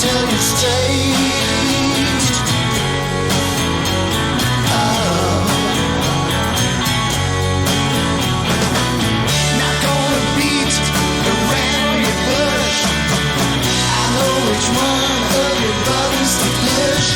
tell you straight. Not gonna beat around your bush. I know which one of your buttons to push.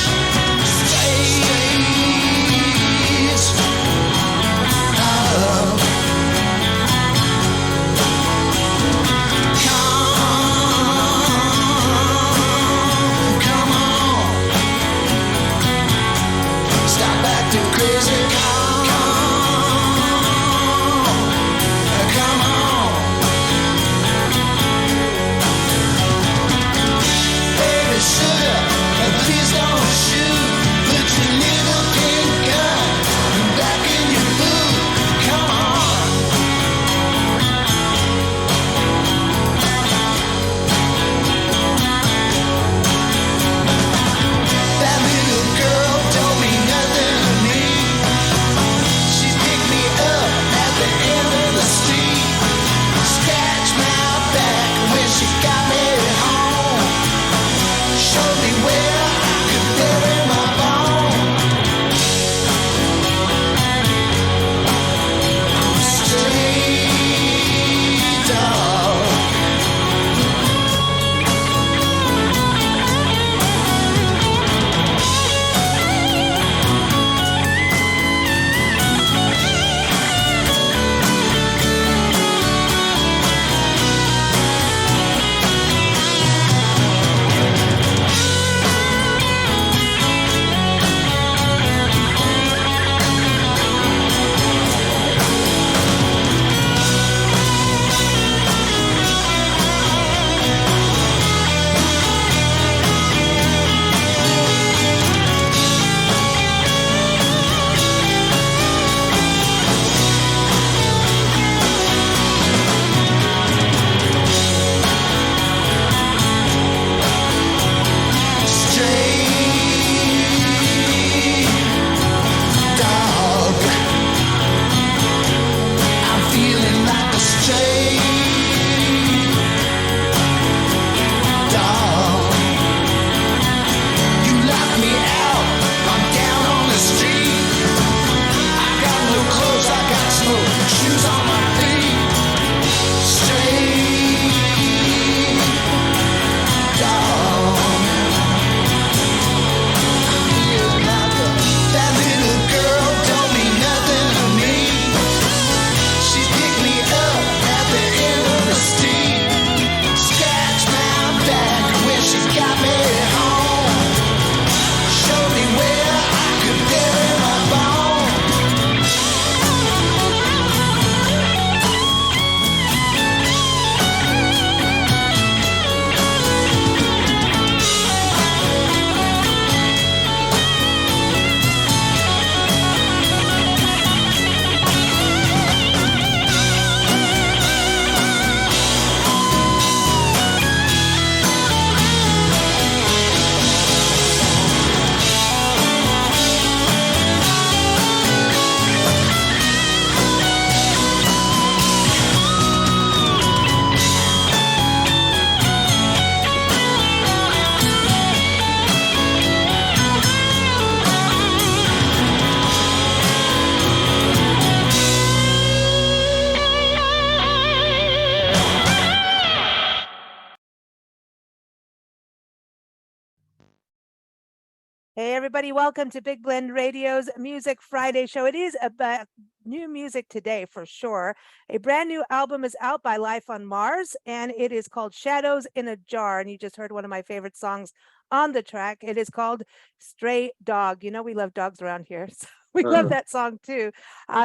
Hey, everybody, welcome to Big Blend Radio's Music Friday show. It is about new music today for sure. A brand new album is out by Life on Mars, and it is called Shadows in a Jar. And you just heard one of my favorite songs on the track. It is called Stray Dog. You know, we love dogs around here. So we love that song too.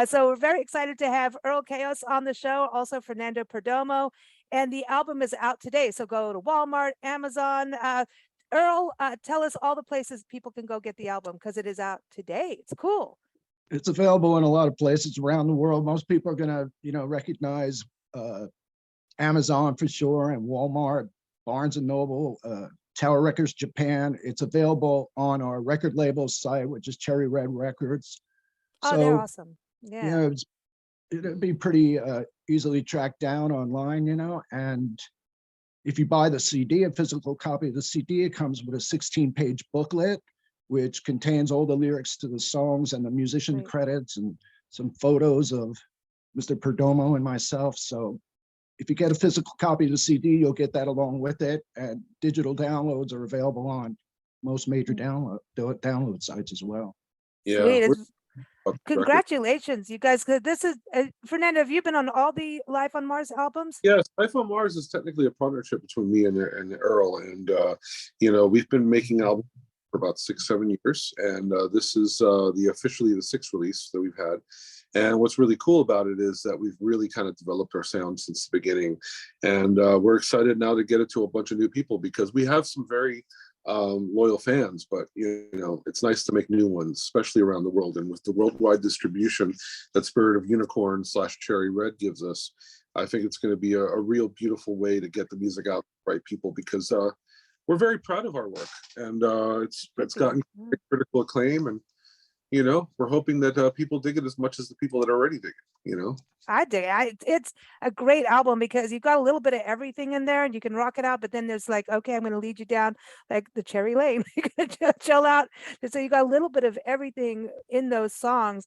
So we're very excited to have Earl Kayoss on the show, also Fernando Perdomo. And the album is out today. So go to Walmart, Amazon. Earl, tell us all the places people can go get the album because it is out today. It's cool. It's available in a lot of places around the world. Most people are going to, recognize Amazon for sure, and Walmart, Barnes and Noble, Tower Records Japan. It's available on our record label site, which is Cherry Red Records. Oh, so, they're awesome. Yeah. It'd be pretty easily tracked down online, and if you buy the CD, a physical copy of the CD, it comes with a 16-page booklet, which contains all the lyrics to the songs and the musician credits and some photos of Mr. Perdomo and myself. So if you get a physical copy of the CD, you'll get that along with it. And digital downloads are available on most major download sites as well. Yeah. Sweet. Congratulations, you guys. This is Fernando. Have you been on all the Life on Mars albums? Yes, Life on Mars is technically a partnership between me and Earl, and we've been making albums for about 6-7 years, and this is officially the 6th release that we've had. And what's really cool about it is that we've really kind of developed our sound since the beginning, and we're excited now to get it to a bunch of new people because we have some very loyal fans, but it's nice to make new ones, especially around the world. And with the worldwide distribution that Spirit of Unicorn / Cherry Red gives us, I think it's going to be a real beautiful way to get the music out to the right people, because we're very proud of our work, and it's gotten critical acclaim, and we're hoping that people dig it as much as the people that already dig it. I dig it. It's a great album because you've got a little bit of everything in there and you can rock it out, but then there's like, okay, I'm going to lead you down like the cherry lane. You're going to chill out. And so you got a little bit of everything in those songs.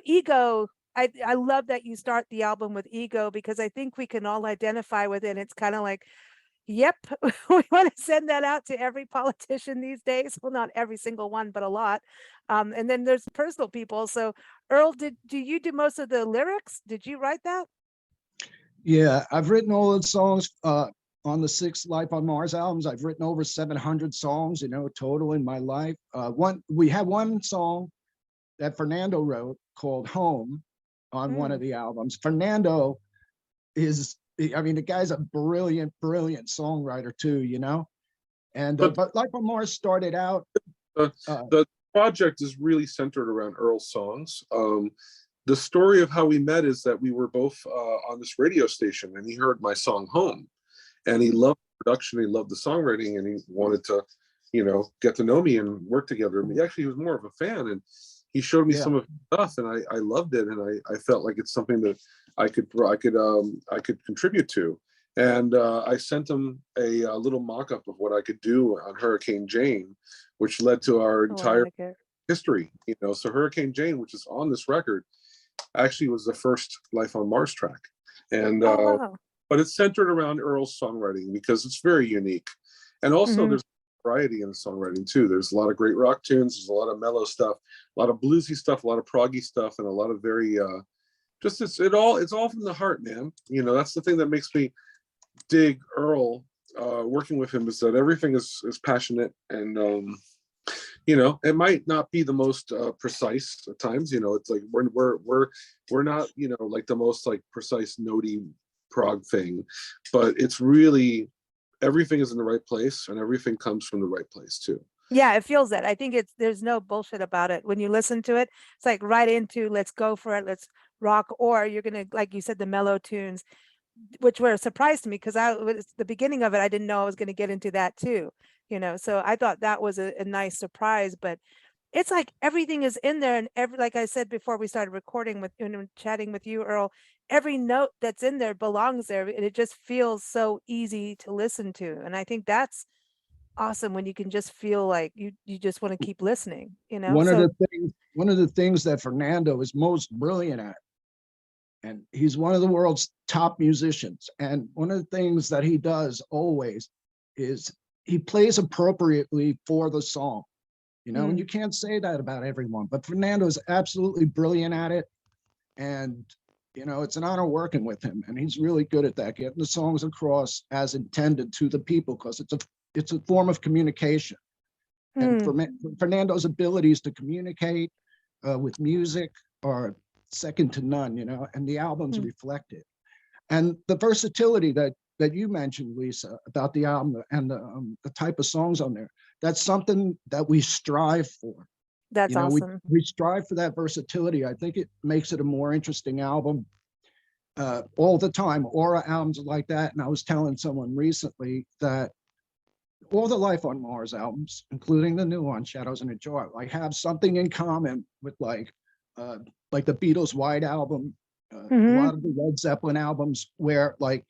Ego, I love that you start the album with Ego, because I think we can all identify with it. It's kind of like, yep, we want to send that out to every politician these days. Well, not every single one, but a lot. And then there's personal people. So Earl, do you do most of the lyrics? Did you write that? Yeah, I've written all the songs on the 6 Life on Mars albums. I've written over 700 songs, total in my life. We have one song that Fernando wrote called Home on one of the albums. Fernando is, the guy's a brilliant songwriter too, and but Life on Mars started out. The project is really centered around Earl's songs. The story of how we met is that we were both on this radio station, and he heard my song Home, and he loved the production, he loved the songwriting, and he wanted to, get to know me and work together. He was more of a fan, and he showed me some of his stuff, and I loved it, and I felt like it's something that I could contribute to. And I sent him a little mock-up of what I could do on Hurricane Jane, which led to our entire history. So Hurricane Jane, which is on this record, actually was the first Life on Mars track, and but it's centered around Earl's songwriting because it's very unique, and also there's variety in the songwriting too. There's a lot of great rock tunes, there's a lot of mellow stuff, a lot of bluesy stuff, a lot of proggy stuff, and a lot of very it's all from the heart, man. That's the thing that makes me dig Earl working with him, is that everything is passionate, and it might not be the most precise at times. It's like we're not like the most like precise notey prog thing, but it's really, everything is in the right place, and everything comes from the right place too. Yeah, it feels that. I think there's no bullshit about it. When you listen to it, it's like right into, let's go for it, let's rock, or you're gonna, like you said, the mellow tunes, which were a surprise to me, because the beginning of it, I didn't know I was going to get into that too, so I thought that was a nice surprise. But it's like everything is in there, and like I said before we started recording chatting with you, Earl, every note that's in there belongs there, and it just feels so easy to listen to. And I think that's awesome, when you can just feel like you just want to keep listening. One of the things that Fernando is most brilliant at, and he's one of the world's top musicians, and one of the things that he does always is he plays appropriately for the song, and you can't say that about everyone, but Fernando is absolutely brilliant at it. And it's an honor working with him, and he's really good at that, getting the songs across as intended to the people, because it's a form of communication. And Fernando's abilities to communicate with music are second to none, and the albums reflect it. And the versatility that you mentioned, Lisa, about the album and the type of songs on there, that's something that we strive for. That's awesome. We strive for that versatility. I think it makes it a more interesting album all the time. Aura albums are like that. And I was telling someone recently that all the Life on Mars albums, including the new one, Shadows in a Jar, like have something in common with like the Beatles' White Album, a lot of the Led Zeppelin albums, where like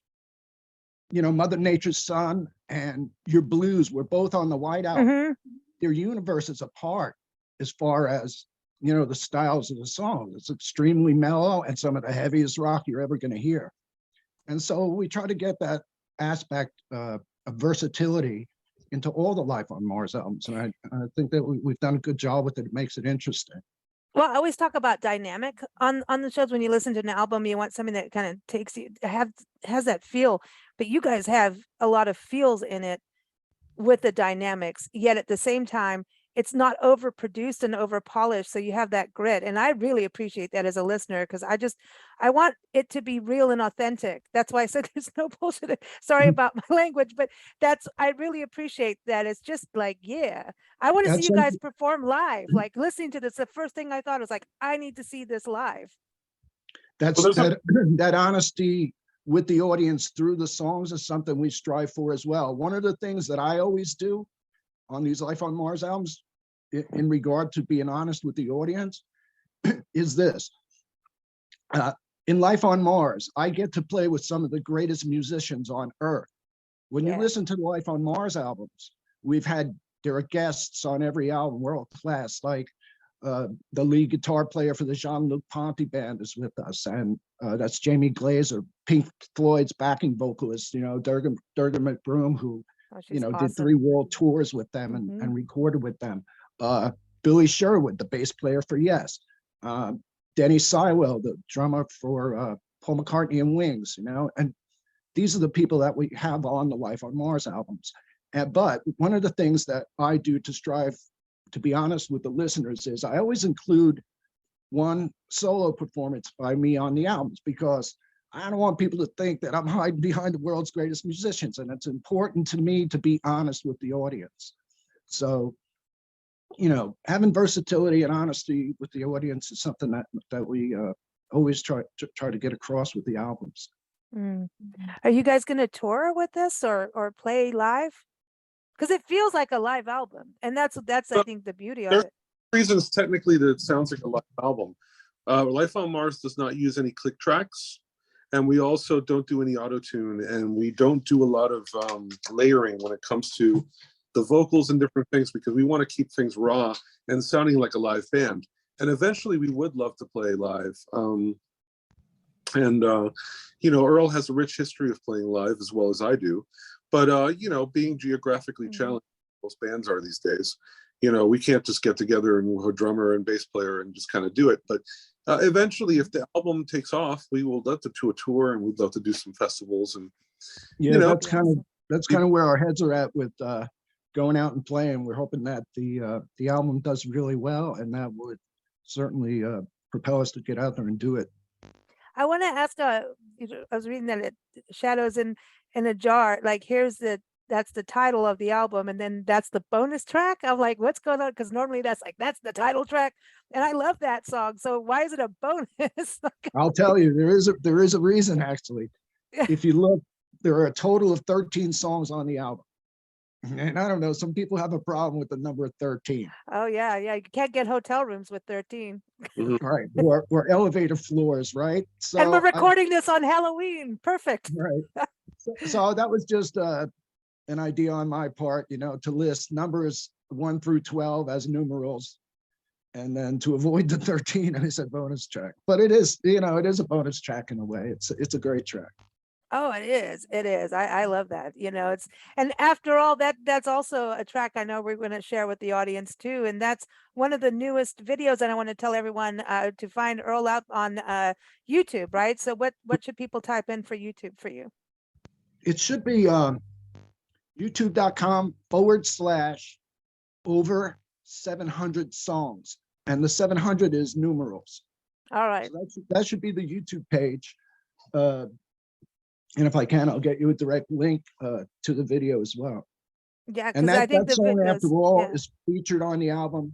Mother Nature's Son and Your Blues were both on the White Album. Mhm. Their universes apart as far as, the styles of the song. It's extremely mellow and some of the heaviest rock you're ever going to hear. And so we try to get that aspect of versatility into all the Life on Mars albums. And I think that we've done a good job with it. It makes it interesting. Well, I always talk about dynamic on the shows. When you listen to an album, you want something that kind of takes you has that feel. But you guys have a lot of feels in it with the dynamics, yet at the same time, it's not overproduced and over polished. So you have that grit. And I really appreciate that as a listener, because I want it to be real and authentic. That's why I said there's no bullshit. Sorry about my language, but I really appreciate that. It's just like, yeah, I want to see That's you guys perform live. Like listening to this, the first thing I thought was like, I need to see this live. That's Well, there's that honesty with the audience through the songs is something we strive for as well. One of the things that I always do on these Life on Mars albums in regard to being honest with the audience is this. In Life on Mars, I get to play with some of the greatest musicians on Earth. When you Yeah. listen to the Life on Mars albums, there are guests on every album, world class, like the lead guitar player for the Jean-Luc Ponty band is with us, and that's Jamie Glazer, Pink Floyd's backing vocalist, Durga McBroom, who Oh, she's did awesome. 3 world tours with them and recorded with them. Billy Sherwood, the bass player for Yes. Denny Seiwell, the drummer for Paul McCartney and Wings, and these are the people that we have on the Life on Mars albums. But one of the things that I do to strive to be honest with the listeners is I always include one solo performance by me on the albums, because I don't want people to think that I'm hiding behind the world's greatest musicians. And it's important to me to be honest with the audience. So, having versatility and honesty with the audience is something that we always try to get across with the albums. Mm. Are you guys going to tour with this or play live? Because it feels like a live album, and that's I think the beauty of There's it. reasons technically that it sounds like a live album. Life on Mars does not use any click tracks, and we also don't do any auto-tune, and we don't do a lot of layering when it comes to the vocals and different things, because we want to keep things raw and sounding like a live band. And eventually we would love to play live. Earl has a rich history of playing live as well as I do. But, being geographically challenged, most bands are these days, we can't just get together and a drummer and bass player and just kind of do it. But eventually, if the album takes off, we will love to do a tour, and we'd love to do some festivals. And, that's kind of where our heads are at with going out and playing. We're hoping that the album does really well, and that would certainly propel us to get out there and do it. I want to ask, I was reading that Shadows in a Jar, like that's the title of the album, and then that's the bonus track. I'm like, what's going on? Because normally that's the title track, and I love that song. So why is it a bonus? I'll tell you, there is a reason, actually. If you look, there are a total of 13 songs on the album. And I don't know, some people have a problem with the number 13. Oh yeah, you can't get hotel rooms with 13. Right, or elevator floors, right? So and we're recording this on Halloween. Perfect. Right. So that was just an idea on my part, to list numbers 1 through 12 as numerals, and then to avoid the 13, I said bonus track. But it is, it is a bonus track in a way. It's a great track. Oh, it is. It is. I love that. And after all, that's also a track I know we're going to share with the audience too. And that's one of the newest videos. And I want to tell everyone to find Earl out on YouTube, right? So what should people type in for YouTube for you? It should be youtube.com/over 700 songs. And the 700 is numerals. All right. So that should be the YouTube page. And if I can, I'll get you a direct link to the video as well. Yeah, and I think that song, videos, after all, is featured on the album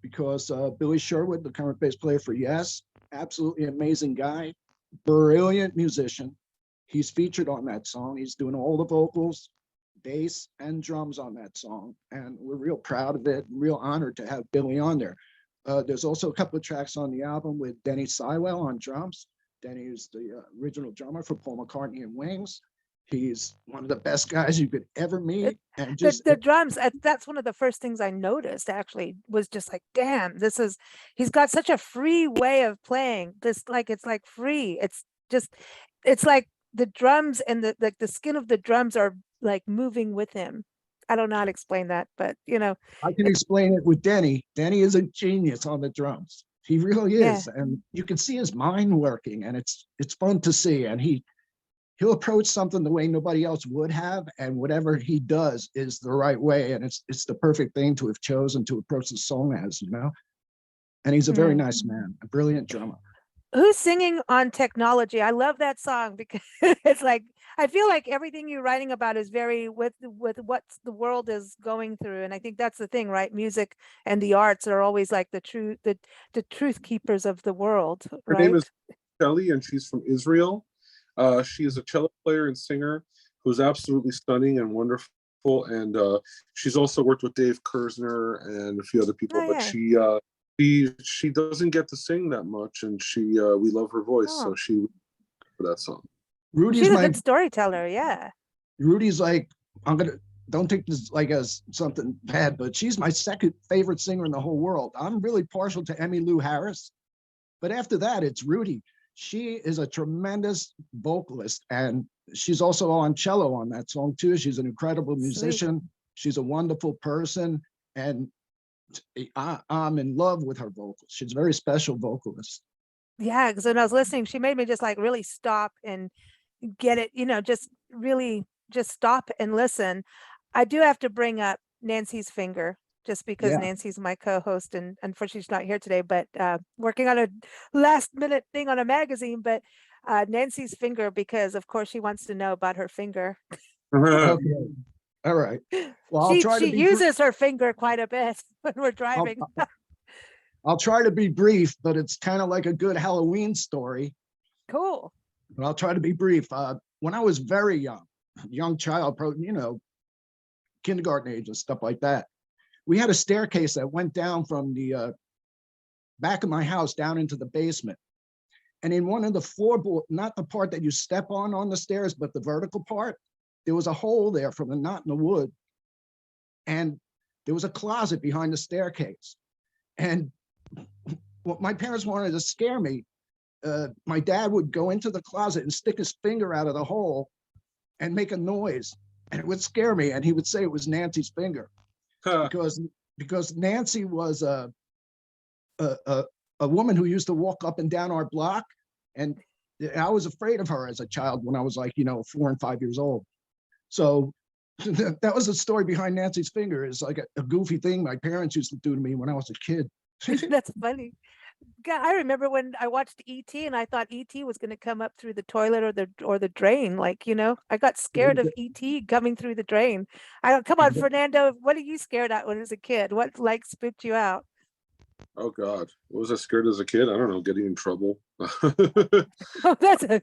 because Billy Sherwood, the current bass player for Yes, absolutely amazing guy, brilliant musician. He's featured on that song. He's doing all the vocals, bass, and drums on that song. And we're real proud of it, real honored to have Billy on there. There's also a couple of tracks on the album with Denny Seiwell on drums. Denny is the original drummer for Paul McCartney and Wings. He's one of the best guys you could ever meet. And The just, the drums, that's one of the first things I noticed actually, was just like, damn, he's got such a free way of playing. It's like free. Just, it's like the drums and the skin of the drums are like moving with him. I don't know how to explain that, but I can it's, explain it with Denny. Denny is a genius on the drums. He really yeah. is. And you can see his mind working, and it's fun to see. And he'll approach something the way nobody else would have, and whatever he does is the right way, and it's the perfect thing to have chosen to approach the song as, and he's a very Mm. nice man, a brilliant drummer. Who's singing on Technology? I love that song because it's like, I feel like everything you're writing about is very with what the world is going through. And I think that's the thing, right? Music and the arts are always like the truth keepers of the world, Her name right? is Kelly, and she's from Israel. She is a cello player and singer who's absolutely stunning and wonderful. And she's also worked with Dave Kersner and a few other people, Oh, but yeah. she doesn't get to sing that much, and we love her voice, so Oh, she for that song. Rudy's she's a my good storyteller. Yeah. Rudy's like, don't take this like as something bad, but she's my second favorite singer in the whole world. I'm really partial to Emmylou Harris, but after that, it's Rudy. She is a tremendous vocalist, and she's also on cello on that song too. She's an incredible Sweet. musician. She's a wonderful person, and I'm in love with her vocals. She's a very special vocalist. Yeah. Because when I was listening, she made me just like really stop and get it, just really just stop and listen. I do have to bring up Nancy's Finger just because Yeah, Nancy's my co-host, and unfortunately she's not here today, but working on a last minute thing on a magazine. But Nancy's Finger, because of course she wants to know about her finger. okay, all right. Well, I'll try to She be. uses her finger quite a bit when we're I'll, driving. I'll try to be brief, but it's kind of like a good Halloween story. Cool. But I'll try to be brief. When I was very young child, kindergarten age and stuff like that, we had a staircase that went down from the back of my house down into the basement. And in one of the floorboard, not the part that you step on the stairs, but the vertical part, there was a hole there from a knot in the wood. And there was a closet behind the staircase. And what my parents wanted to scare me, my dad would go into the closet and stick his finger out of the hole and make a noise, and it would scare me. And he would say it was Nancy's finger, because Nancy was a woman who used to walk up and down our block, and I was afraid of her as a child when I was like 4 and 5 years old. So that was the story behind Nancy's finger. It's like a goofy thing my parents used to do to me when I was a kid. That's funny. God, I remember when I watched E.T. and I thought E.T. was going to come up through the toilet or the drain. Like, I got scared of E.T. coming through the drain. Come on, Fernando, what are you scared at when as a kid? What like spooked you out? Oh God, what was I scared as a kid? I don't know, getting in trouble, Oh, that's a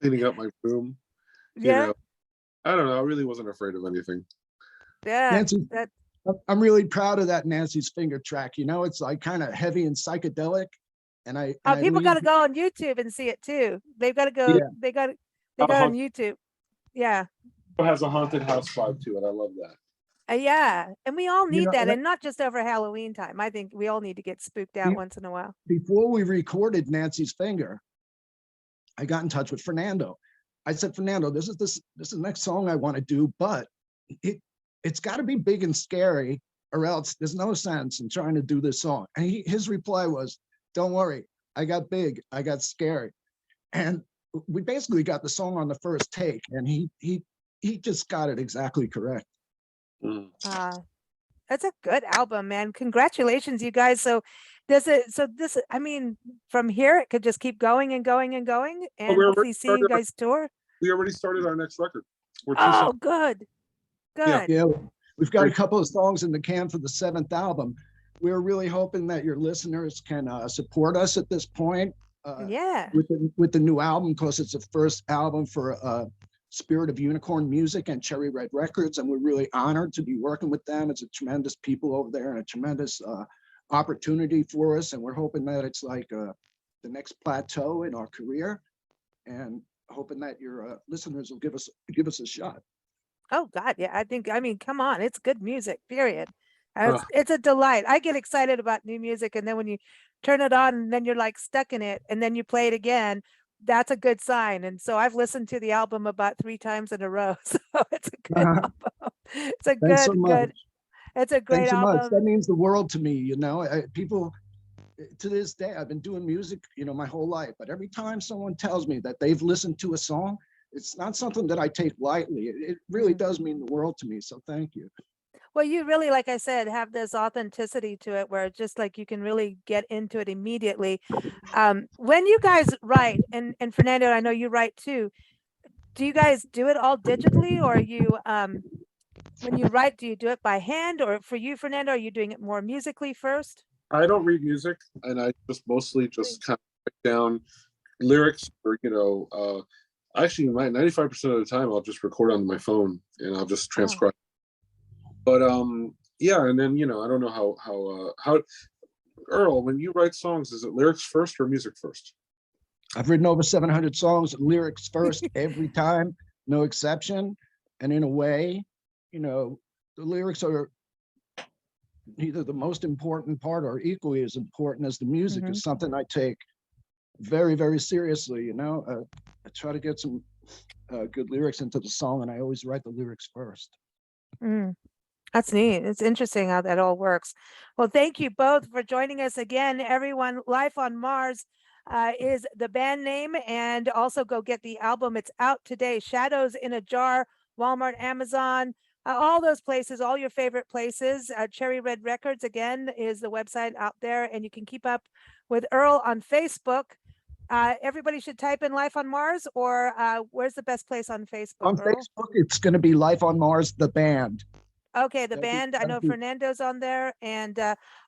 cleaning up my room. yeah, I don't know. I really wasn't afraid of anything. yeah. Nancy, That I'm really proud of that Nancy's Finger track. It's like kind of heavy and psychedelic. And I people got to lean, go on YouTube and see it too. They've got to go. yeah, They got on YouTube. Yeah. It has a haunted house vibe to it. I love that. Yeah, and we all need that, and and not just over Halloween time. I think we all need to get spooked out once in a while. before we recorded Nancy's Finger, I got in touch with Fernando. I said, Fernando, this is the next song I want to do, but it's got to be big and scary, or else there's no sense in trying to do this song. And his reply was, don't worry, I got big, I got scary. And we basically got the song on the first take, and he just got it exactly correct. That's a good album, man. Congratulations, you guys. So I mean, from here it could just keep going and going and going, and hopefully see you guys tour. We already started our next record. Oh, good. Yeah, we've got a couple of songs in the can for the 7th album. We're really hoping that your listeners can support us at this point. Yeah. With the new album, because it's the first album for Spirit of Unicorn Music and Cherry Red Records, and we're really honored to be working with them. It's a tremendous people over there and a tremendous opportunity for us, and we're hoping that it's like the next plateau in our career. And hoping that your listeners will give us a shot. Oh God, yeah. I mean, come on, it's good music, period. Uh, It's a delight. I get excited about new music, and then when you turn it on and then you're like stuck in it, and then you play it again, that's a good sign. And so I've listened to the album about 3 times in a row. So it's a good album. It's a Thanks so much. it's a great Thanks so much. album. That means the world to me. You know, people to this day, I've been doing music, my whole life, but every time someone tells me that they've listened to a song, it's not something that I take lightly. It really does mean the world to me. So thank you. Well, you really, like I said, have this authenticity to it where it's just like you can really get into it immediately. When you guys write, and Fernando, I know you write too, do you guys do it all digitally, or you when you write, do you do it by hand? Or for you, Fernando, are you doing it more musically first? I don't read music, and I just mostly just kind of write down lyrics, or actually, 95% of the time I'll just record on my phone and I'll just transcribe. But yeah, and then I don't know how Earl, when you write songs, is it lyrics first or music first? I've written over 700 songs, lyrics first every time, no exception. And in a way, the lyrics are either the most important part or equally as important as the music. Is something I take very, very seriously. I try to get some good lyrics into the song, and I always write the lyrics first. That's neat. It's interesting how that all works. Well, thank you both for joining us again, everyone. Life on Mars is the band name, and also go get the album. It's out today. Shadows in a Jar, Walmart, Amazon, all those places, all your favorite places. Cherry Red Records, again, is the website out there, and you can keep up with Earl on Facebook. Everybody should type in Life on Mars, or where's the best place on Facebook? On Earl? Facebook, it's going to be Life on Mars, the band. Okay, the band. I know Fernando's on there, and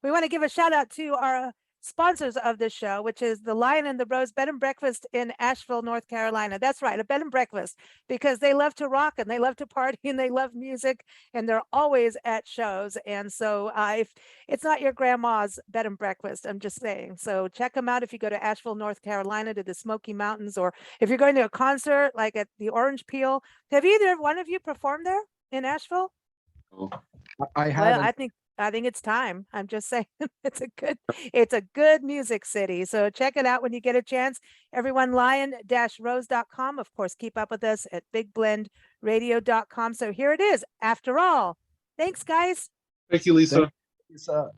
we want to give a shout out to our sponsors of this show, which is the Lion and the Rose Bed and Breakfast in Asheville, North Carolina. That's right, a bed and breakfast, because they love to rock and they love to party and they love music, and they're always at shows. And so if it's not your grandma's bed and breakfast, I'm just saying. So check them out if you go to Asheville, North Carolina, to the Smoky Mountains, or if you're going to a concert like at the Orange Peel. Have either one of you performed there in Asheville? Oh. I haven't. Well, I think it's time. I'm just saying it's a good music city. So check it out when you get a chance. Everyone, lion-rose.com. Of course, keep up with us at bigblendradio.com. So here it is, After All. Thanks, guys. Thank you, Lisa. Thank you, Lisa.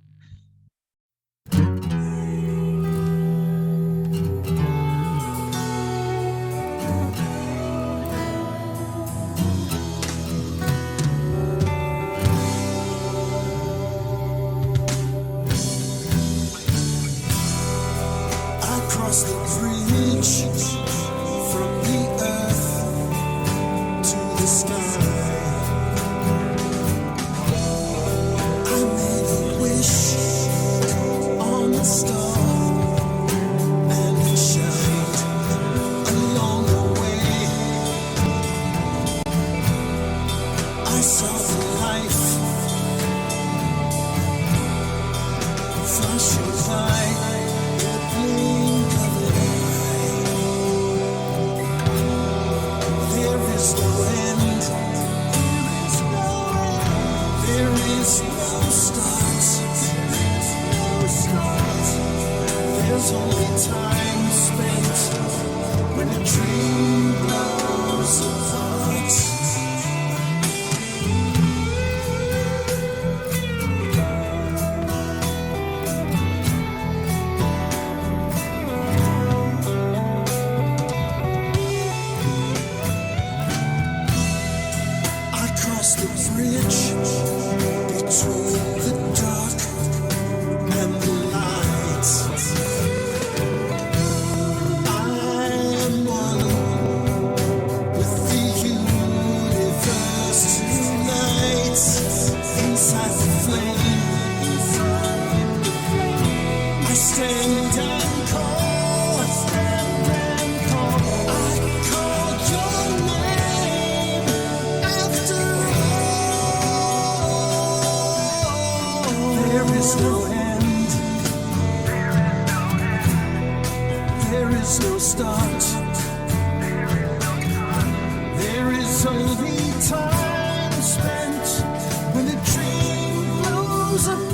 Across the bridge from the earth to the sky, I made a wish on the star, and it shined along the way. I saw the life flashing by. There is no end. There is no start. There's only time spent when a dream blows apart. The bridge between the dark and the light. I am one with the universe tonight. Inside the flame, I stand and call. I call your name after all. There is no end. There is no start. rose up